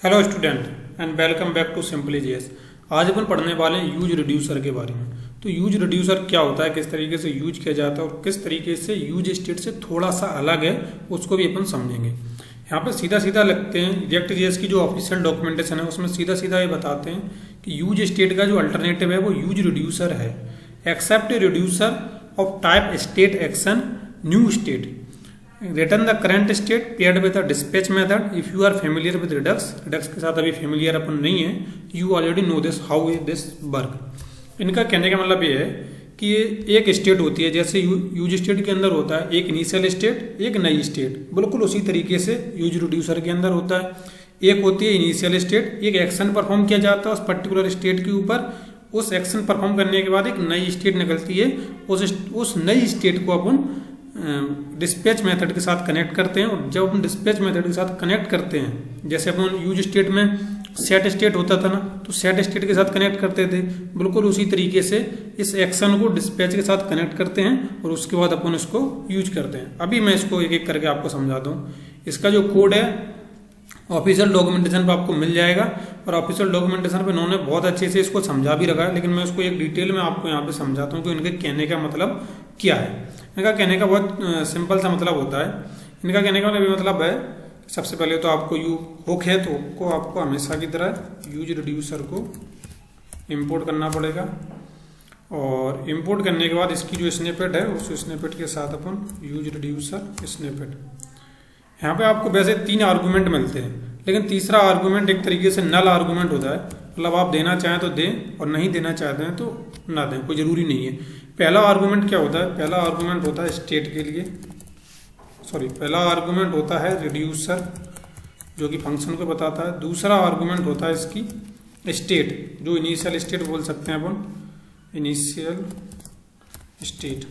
Hello student and welcome back to simply GS. आज अपन पढ़ने वाले हैं यूज रिड्यूसर के बारे में। तो यूज रिड्यूसर क्या होता है, किस तरीके से यूज किया जाता है और किस तरीके से यूज स्टेट से थोड़ा सा अलग है, उसको भी अपन समझेंगे। यहाँ पे सीधा सीधा लगते हैं रिएक्ट जेएस की जो ऑफिशियल डॉक्यूमेंटेशन है उसमें सीधा सीधा ये बताते हैं कि यूज स्टेट का जो अल्टरनेटिव है वो यूज रिड्यूसर है। Accept reducer of type state action new state return the current state paired with the dispatch method. If you are familiar with Redux के साथ अभी फेमिलियर अपन नहीं है, you already know this how is this work. इनका कहने का मतलब ये है कि ये एक स्टेट होती है, जैसे यूज स्टेट के अंदर होता है एक इनिशियल स्टेट एक नई स्टेट, बिल्कुल उसी तरीके से यूज रिड्यूसर के अंदर होता है। एक होती है इनिशियल स्टेट, एक एक्शन परफॉर्म किया जाता है उस पर्टिकुलर स्टेट के ऊपर, उस एक्शन परफॉर्म करने के बाद एक नई स्टेट निकलती है, उस नई स्टेट को अपन डिस्पैच मेथड के साथ कनेक्ट करते हैं। और जब अपन डिस्पैच मेथड के साथ कनेक्ट करते हैं, जैसे अपन यूज स्टेट में सेट स्टेट होता था ना, तो सेट स्टेट के साथ कनेक्ट करते थे, बिल्कुल उसी तरीके से इस एक्शन को डिस्पैच के साथ कनेक्ट करते हैं और उसके बाद अपन इसको यूज करते हैं। अभी मैं इसको एक एक करके आपको समझा दूँ। इसका जो कोड है ऑफिशियल डॉक्यूमेंटेशन पे आपको मिल जाएगा और ऑफिशियल डॉक्यूमेंटेशन पे इन्होंने बहुत अच्छे से इसको समझा भी रखा है, लेकिन मैं इसको एक डिटेल में आपको यहाँ पे समझाता हूँ कि इनके कहने का मतलब क्या है। इनका कहने का बहुत सिंपल सा मतलब होता है। इनका कहने का मतलब है, सबसे पहले तो आपको हुक है तो हुक को आपको हमेशा की तरह यूज रिड्यूसर को इम्पोर्ट करना पड़ेगा और इम्पोर्ट करने के बाद इसकी जो स्निपेट है उस स्निपेट के साथ अपन यूज रिड्यूसर स्निपेट। यहाँ पे आपको वैसे 3 आर्गूमेंट मिलते हैं, लेकिन तीसरा आर्गूमेंट एक तरीके से नल आर्गूमेंट होता है, मतलब आप देना चाहें तो दें और नहीं देना चाहते हैं तो ना दें, कोई ज़रूरी नहीं है। पहला आर्गूमेंट क्या होता है? पहला आर्गूमेंट होता है स्टेट के लिए, पहला आर्गूमेंट होता है रिड्यूसर जो कि फंक्शन को बताता है। दूसरा आर्गूमेंट होता है इसकी स्टेट, जो इनिशियल स्टेट बोल सकते हैं अपन, इनिशियल स्टेट।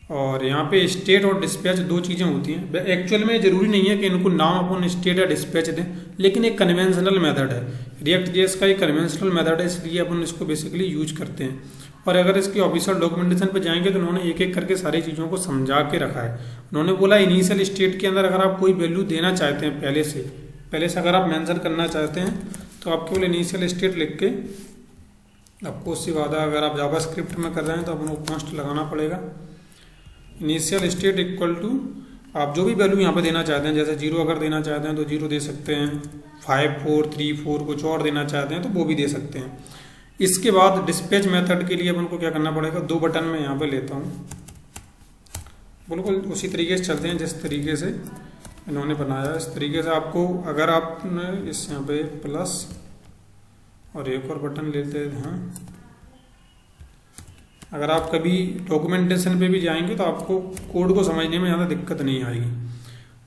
और यहाँ पे स्टेट और डिस्पैच दो चीज़ें होती हैं। एक्चुअल में जरूरी नहीं है कि इनको नाम अपन स्टेट या डिस्पैच दें, लेकिन एक कन्वेंशनल मेथड है। रिएक्ट जेएस का एक कन्वेंशनल मेथड है, इसलिए अपन इसको बेसिकली यूज करते हैं। और अगर इसकी ऑफिशियल डॉक्यूमेंटेशन पे जाएंगे तो उन्होंने एक एक करके सारी चीज़ों को समझा के रखा है। उन्होंने बोला इनिशियल स्टेट के अंदर अगर आप कोई वैल्यू देना चाहते हैं पहले से अगर आप मेंशन करना चाहते हैं तो आप केवल इनिशियल स्टेट लिख के, आपको उससे बाद अगर आप जावास्क्रिप्ट में कर रहे हैं तो अपन को कॉन्स्ट लगाना पड़ेगा। इनिशियल स्टेट इक्वल टू आप जो भी वैल्यू यहाँ पे देना चाहते हैं, जैसे 0 अगर देना चाहते हैं तो 0 दे सकते हैं, 5 4 3 4 कुछ और देना चाहते हैं तो वो भी दे सकते हैं। इसके बाद डिस्पैच मेथड के लिए अपन को क्या करना पड़ेगा, 2 बटन में यहाँ पे लेता हूँ, बिल्कुल उसी तरीके से चलते हैं जिस तरीके से इन्होंने बनाया। इस तरीके से आपको, अगर आपने इस यहाँ पे प्लस और एक और बटन लेते हैं, अगर आप कभी डॉक्यूमेंटेशन पे भी जाएंगे तो आपको कोड को समझने में ज़्यादा दिक्कत नहीं आएगी।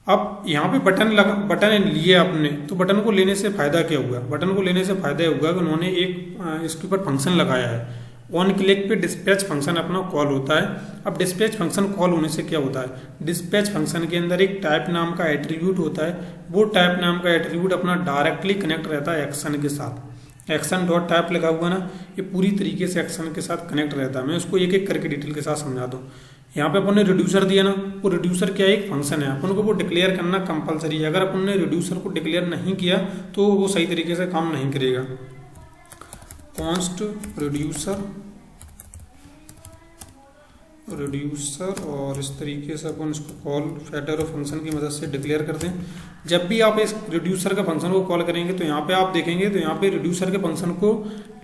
अब यहाँ पे बटन लिए आपने, तो बटन को लेने से फ़ायदा क्या हुआ? बटन को लेने से फ़ायदा हुआ कि उन्होंने एक इसके ऊपर फंक्शन लगाया है। ऑन क्लिक पे डिस्पैच फंक्शन अपना कॉल होता है। अब डिस्पैच फंक्शन कॉल होने से क्या होता है, डिस्पैच फंक्शन के अंदर एक टाइप नाम का एट्रीब्यूट होता है। वो टाइप नाम का एट्रीब्यूट अपना डायरेक्टली कनेक्ट रहता है एक्शन के साथ। एक्शन डॉट टाइप लगा हुआ ना, ये पूरी तरीके से एक्शन के साथ कनेक्ट रहता है। मैं उसको एक एक करके डिटेल के साथ समझा दूँ। यहाँ पे अपन ने रिड्यूसर दिया ना, वो रिड्यूसर क्या है, एक फंक्शन है, अपन को वो डिक्लेयर करना कंपलसरी है। अगर अपन ने रिड्यूसर को डिक्लेयर नहीं किया तो वो सही तरीके से काम नहीं करेगा। कॉन्स्ट रिड्यूसर और इस तरीके से अपन इसको कॉल फैक्टर और फंक्शन की मदद से डिक्लेयर करते हैं। जब भी आप इस रिड्यूसर का फंक्शन को कॉल करेंगे तो यहाँ पे आप देखेंगे तो यहाँ पे रिड्यूसर के फंक्शन को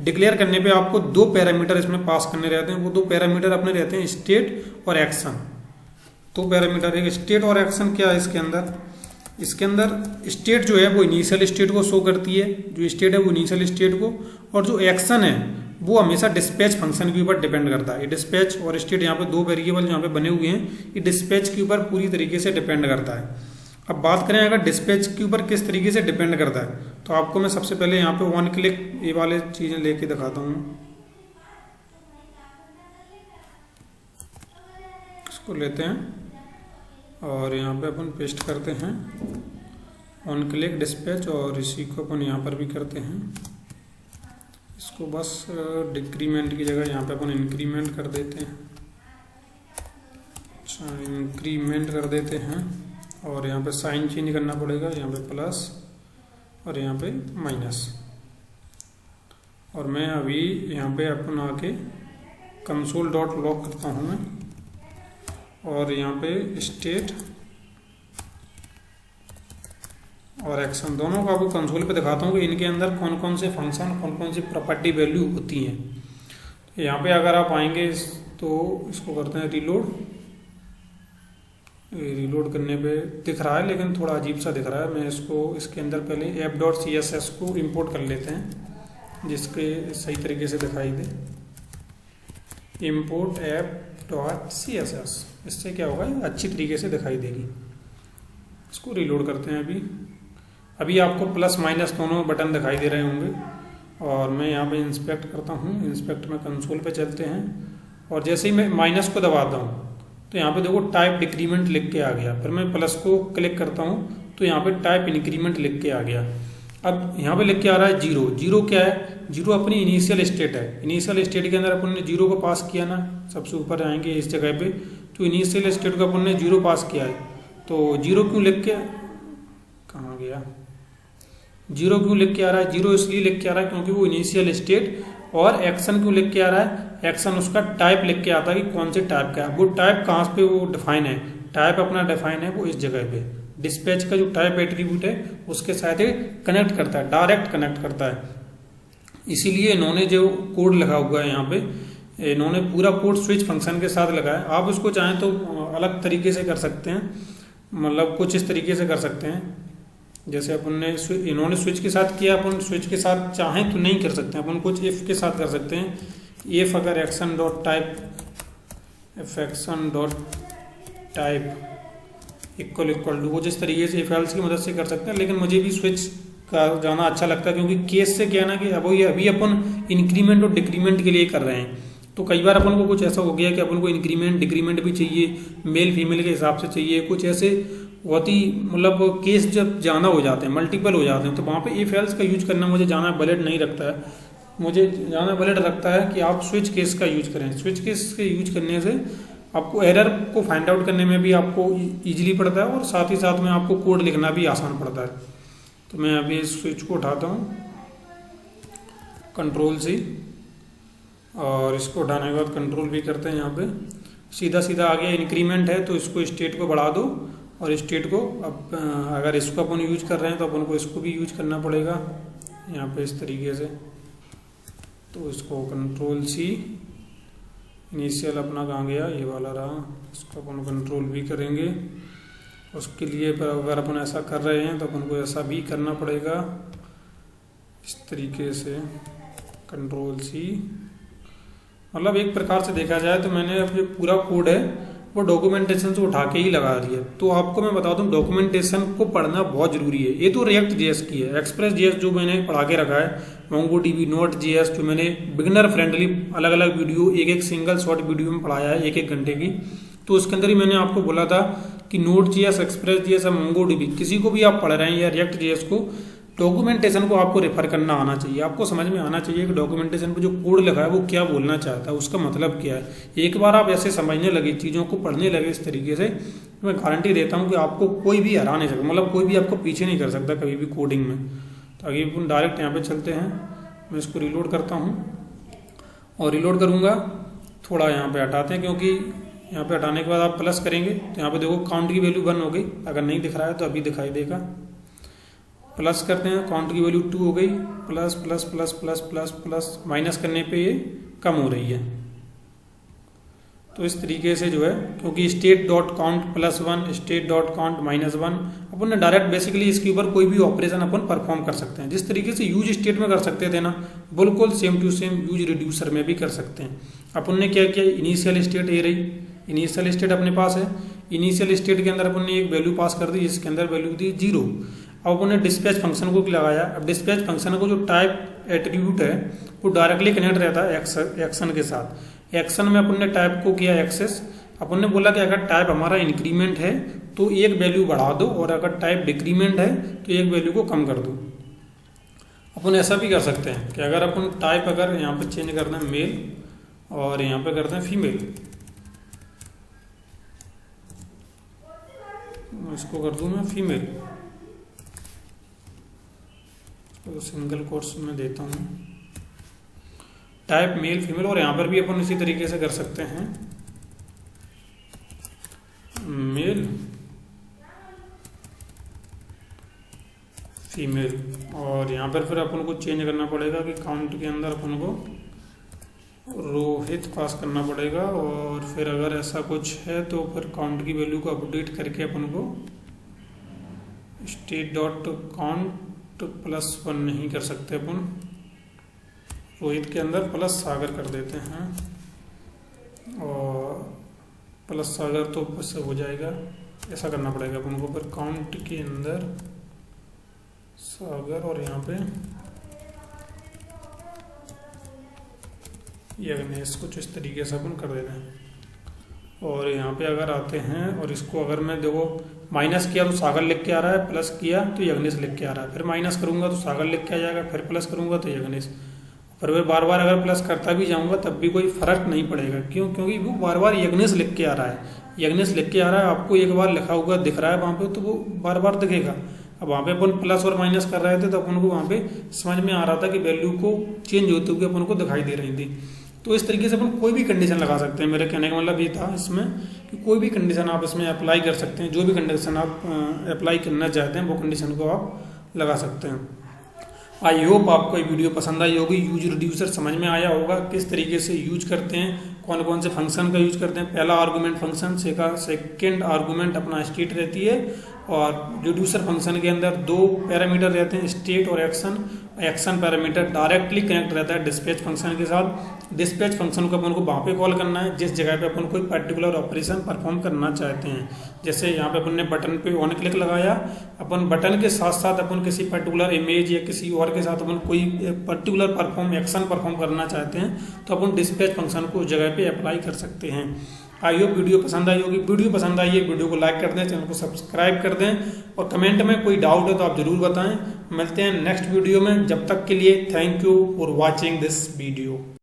डिक्लेयर करने पे आपको 2 पैरामीटर इसमें पास करने रहते हैं। वो 2 पैरामीटर अपने रहते हैं स्टेट और एक्शन। 2 पैरामीटर, एक स्टेट और एक्शन। क्या है इसके अंदर स्टेट जो है वो इनिशियल स्टेट को शो करती है, जो स्टेट है वो इनिशियल स्टेट को, और जो एक्शन है वो हमेशा डिस्पैच फंक्शन के ऊपर डिपेंड करता है। ये डिस्पैच और स्टेट यहाँ पे 2 वेरिएबल यहाँ पे बने हुए हैं, ये डिस्पैच के ऊपर पूरी तरीके से डिपेंड करता है। अब बात करें अगर डिस्पैच के ऊपर किस तरीके से डिपेंड करता है, तो आपको मैं सबसे पहले यहाँ पे वन क्लिक ये वाले चीज़ें लेके दिखाता हूँ। इसको लेते हैं और यहाँ पे अपन पेस्ट करते हैं वन क्लिक डिस्पैच, और इसी को अपन यहाँ पर भी करते हैं। इसको बस डिक्रीमेंट की जगह यहाँ पे अपन इंक्रीमेंट कर देते हैं। अच्छा, इंक्रीमेंट कर देते हैं और यहाँ पे साइन चेंज करना पड़ेगा, यहाँ पे प्लस और यहाँ पे माइनस। और मैं अभी यहाँ पे अपन आके कंसोल डॉट लॉग करता हूँ मैं, और यहाँ पे स्टेट और एक्शन दोनों को आपको कंसोल पे दिखाता हूँ कि इनके अंदर कौन कौन से फंक्शन, कौन कौन सी प्रॉपर्टी वैल्यू होती हैं। तो यहाँ पे अगर आप आएंगे तो इसको करते हैं रीलोड। रीलोड करने पे दिख रहा है लेकिन थोड़ा अजीब सा दिख रहा है। मैं इसको इसके अंदर पहले app.css को इंपोर्ट कर लेते हैं जिसके सही तरीके से दिखाई दे। import app.css, इससे क्या होगा, अच्छी तरीके से दिखाई देगी। इसको रीलोड करते हैं। अभी आपको प्लस माइनस दोनों बटन दिखाई दे रहे होंगे। और मैं यहाँ पे इंस्पेक्ट करता हूँ। इंस्पेक्ट में कंसोल पे चलते हैं और जैसे ही मैं माइनस को दबाता हूँ तो यहाँ पे देखो टाइप डिक्रीमेंट लिख के आ गया। फिर मैं प्लस को क्लिक करता हूँ तो यहाँ पे टाइप इंक्रीमेंट लिख के आ गया। अब यहाँ पे लिख के आ रहा है जीरो। जीरो क्या है? जीरो अपनी इनिशियल स्टेट है। इनिशियल स्टेट के अंदर अपन ने जीरो को पास किया ना, सबसे ऊपर आएंगे इस जगह पे, तो इनिशियल स्टेट को अपन ने जीरो पास किया है। तो जीरो क्यों लिख के, कहाँ गया, जीरो क्यों लिख के आ रहा है? जीरो इसलिए लिख के आ रहा है क्योंकि वो इनिशियल स्टेट। और एक्शन क्यों लिख के आ रहा है? एक्शन उसका टाइप लिख के आता है कि कौन से टाइप का है। वो टाइप कहाँ पे वो डिफाइन है, टाइप अपना डिफाइन है वो इस जगह पे। डिस्पैच का जो टाइप एट्रीब्यूट है उसके साथ कनेक्ट करता है, डायरेक्ट कनेक्ट करता है। इसीलिए इन्होंने जो कोड लगा हुआ है यहाँ पे, इन्होंने पूरा कोड स्विच फंक्शन के साथ लगाया। आप उसको चाहें तो अलग तरीके से कर सकते हैं, मतलब कुछ इस तरीके से कर सकते हैं जैसे अपन ने इन्होंने स्विच के साथ किया। अपन स्विच के साथ चाहें तो नहीं कर सकते, अपन कुछ इफ के साथ कर सकते हैं। इफ अगर action dot type, if action dot type equal to, कुछ इस तरीके से इफ एल्स की मदद से कर सकते हैं। लेकिन मुझे भी स्विच का जाना अच्छा लगता है क्योंकि केस से क्या है ना कि अभी अपन इंक्रीमेंट और डिक्रीमेंट के लिए कर रहे हैं। तो कई बार अपन को कुछ ऐसा हो गया कि अपन को इंक्रीमेंट डिक्रीमेंट भी चाहिए, मेल फीमेल के हिसाब से चाहिए, कुछ ऐसे बहुत ही मतलब केस जब जाना हो जाते हैं, मल्टीपल हो जाते हैं, तो वहाँ पे इफ एल्स का यूज करना मुझे जाना वैलिड नहीं रखता है। मुझे जाना वैलिड रखता है कि आप स्विच केस का यूज करें। स्विच केस के यूज करने से आपको एरर को फाइंड आउट करने में भी आपको ईजिली पड़ता है और साथ ही साथ में आपको कोड लिखना भी आसान पड़ता है। तो मैं अभी इस स्विच को उठाता हूँ कंट्रोल-C, और इसको उठाने के बाद कंट्रोल भी करते हैं। यहाँ पे सीधा सीधा आगे इंक्रीमेंट है तो इसको स्टेट को बढ़ा दो, और स्टेट को अब अगर इसको अपन यूज कर रहे हैं तो अपन को इसको भी यूज करना पड़ेगा यहाँ पे इस तरीके से। तो इसको कंट्रोल-C, इनिशियल अपना कहाँ गया, ये वाला रहा, इसको अपन कंट्रोल भी करेंगे। उसके लिए पर अगर अपन ऐसा कर रहे हैं तो अपन को ऐसा भी करना पड़ेगा इस तरीके से, कंट्रोल-C। मतलब एक प्रकार से देखा जाए तो मैंने अब जो पूरा कोड है वो डॉक्यूमेंटेशन से उठा के ही लगा दिया। तो आपको मैं बता दूं डॉक्यूमेंटेशन को पढ़ना बहुत जरूरी है। ये तो रिएक्ट जेएस की है, एक्सप्रेस जेएस जो मैंने पढ़ा के रखा है, मोंगोडीबी, नोट जेएस जो मैंने बिगिनर फ्रेंडली अलग अलग वीडियो, एक सिंगल शॉर्ट वीडियो में पढ़ाया है 1-1 घंटे की। तो उसके अंदर ही मैंने आपको बोला था कि नोट जेएस, एक्सप्रेस जेएस और मोंगोडीबी किसी को भी आप पढ़ रहे हैं या रिएक्ट जेएस को, डॉक्यूमेंटेशन को आपको रेफर करना आना चाहिए। आपको समझ में आना चाहिए कि डॉक्यूमेंटेशन पे जो कोड लिखा है वो क्या बोलना चाहता है, उसका मतलब क्या है। एक बार आप ऐसे समझने लगे, चीज़ों को पढ़ने लगे इस तरीके से, तो मैं गारंटी देता हूँ कि आपको कोई भी हरा नहीं सकता, मतलब कोई भी आपको पीछे नहीं कर सकता कभी भी कोडिंग में। तो आगे अपन डायरेक्ट यहाँ पे चलते हैं। मैं इसको रिलोड करता हूँ और रिलोड करूँगा, थोड़ा यहाँ पे हटाते हैं क्योंकि यहाँ पे हटाने के बाद आप प्लस करेंगे तो यहाँ पे देखो काउंट की वैल्यू 1 हो गई। अगर नहीं दिख रहा है तो अभी दिखाई देगा। प्लस करते हैं, काउंट की वैल्यू 2 हो गई, plus plus plus plus plus plus, minus करने पे ये कम हो रही है। तो इस तरीके से जो है, क्योंकि state dot count +1, state dot count -1, अपन ने डायरेक्ट बेसिकली इसके ऊपर कोई भी ऑपरेशन अपन परफॉर्म कर सकते हैं। जिस तरीके से यूज स्टेट में कर सकते थे ना, बिल्कुल same to same use reducer में भी कर सकते हैं। अपन ने क्या किया, इनिशियल स्टेट ये रही, इनिशियल स्टेट अपने पास है। इनिशियल स्टेट के अंदर अपन ने एक वैल्यू पास कर दी जिसके अंदर वैल्यू थी 0। अब अपन ने डिस्पैच फंक्शन को लगाया। अब डिस्पैच फंक्शन को जो टाइप एट्रीब्यूट है वो डायरेक्टली कनेक्ट रहता है एक्शन के साथ। एक्शन में अपन ने टाइप को किया एक्सेस। अपन ने बोला कि अगर टाइप हमारा इंक्रीमेंट है तो एक वैल्यू बढ़ा दो, और अगर टाइप डिक्रीमेंट है तो एक वैल्यू को कम कर दो। अपन ऐसा भी कर सकते हैं कि अगर अपन टाइप अगर यहाँ पे चेंज करते हैं मेल और यहाँ पे करते हैं फीमेल, इसको कर दूं मैं फीमेल, तो सिंगल कोट्स में देता हूँ, टाइप मेल फीमेल, और यहाँ पर भी अपन इसी तरीके से कर सकते हैं, मेल फीमेल। और यहाँ पर फिर अपन को चेंज करना पड़ेगा कि काउंट के अंदर अपन को रोहित पास करना पड़ेगा, और फिर अगर ऐसा कुछ है तो फिर काउंट की वैल्यू को अपडेट करके अपन को स्टेट डॉट काउंट +1 नहीं कर सकते अपन, रोहित के अंदर प्लस सागर कर देते हैं, और प्लस सागर तो उससे हो जाएगा, ऐसा करना पड़ेगा अपन को। फिर काउंट के अंदर सागर और यहाँ पे यज्ञेश, कुछ इस तरीके से अपन कर देते हैं। और यहाँ पे अगर आते हैं और इसको अगर मैं देखो माइनस किया तो सागर लिख के आ रहा है, प्लस किया तो यज्ञेश लिख के आ रहा है, फिर माइनस करूंगा तो सागर लिख के आ जाएगा, फिर प्लस करूंगा तो यज्ञेश। पर मैं बार बार अगर प्लस करता भी जाऊंगा तब भी कोई फर्क नहीं पड़ेगा, क्यों? क्योंकि वो बार बार यज्ञेश लिख के आ रहा है, यज्ञेश लिख के आ रहा है, आपको एक बार लिखा हुआ दिख रहा है वहाँ पे तो वो बार बार दिखेगा। अब वहाँ पे अपन प्लस और माइनस कर रहे थे तो अपन को वहाँ पे समझ में आ रहा था कि वैल्यू को चेंज होते हुए अपन को दिखाई दे रही थी। तो इस तरीके से अपन कोई भी कंडीशन लगा सकते हैं। मेरे कहने का मतलब ये था इसमें कि कोई भी कंडीशन आप इसमें अप्लाई कर सकते हैं, जो भी कंडीशन आप अप्लाई करना चाहते हैं वो कंडीशन को आप लगा सकते हैं। आई होप आपको ये वीडियो पसंद आई होगी, यूज रिड्यूसर समझ में आया होगा, किस तरीके से यूज करते हैं, कौन कौन से फंक्शन का यूज करते हैं। पहला आर्गूमेंट फंक्शन, सेकेंड आर्गूमेंट अपना स्टेट रहती है, और रिड्यूसर फंक्शन के अंदर 2 पैरामीटर रहते हैं, स्टेट और action. Action parameter directly connect रहता है डिस्पैच फंक्शन के साथ। डिस्पैच फंक्शन को अपन को वहाँ पे कॉल करना है जिस जगह पे अपन कोई पर्टिकुलर ऑपरेशन परफॉर्म करना चाहते हैं। जैसे यहाँ पे अपन ने बटन पे ऑन क्लिक लगाया, अपन बटन के साथ साथ अपन किसी पर्टिकुलर इमेज या किसी और के साथ अपन कोई पर्टिकुलर एक्शन परफॉर्म करना चाहते हैं तो अपन डिस्पैच फंक्शन को उस जगह पे अप्लाई कर सकते हैं। आई होप वीडियो पसंद आई होगी। वीडियो पसंद आई है वीडियो को लाइक कर दें, चैनल को सब्सक्राइब कर दें, और कमेंट में कोई डाउट है तो आप जरूर बताएं। मिलते हैं नेक्स्ट वीडियो में, जब तक के लिए thank you for watching this video.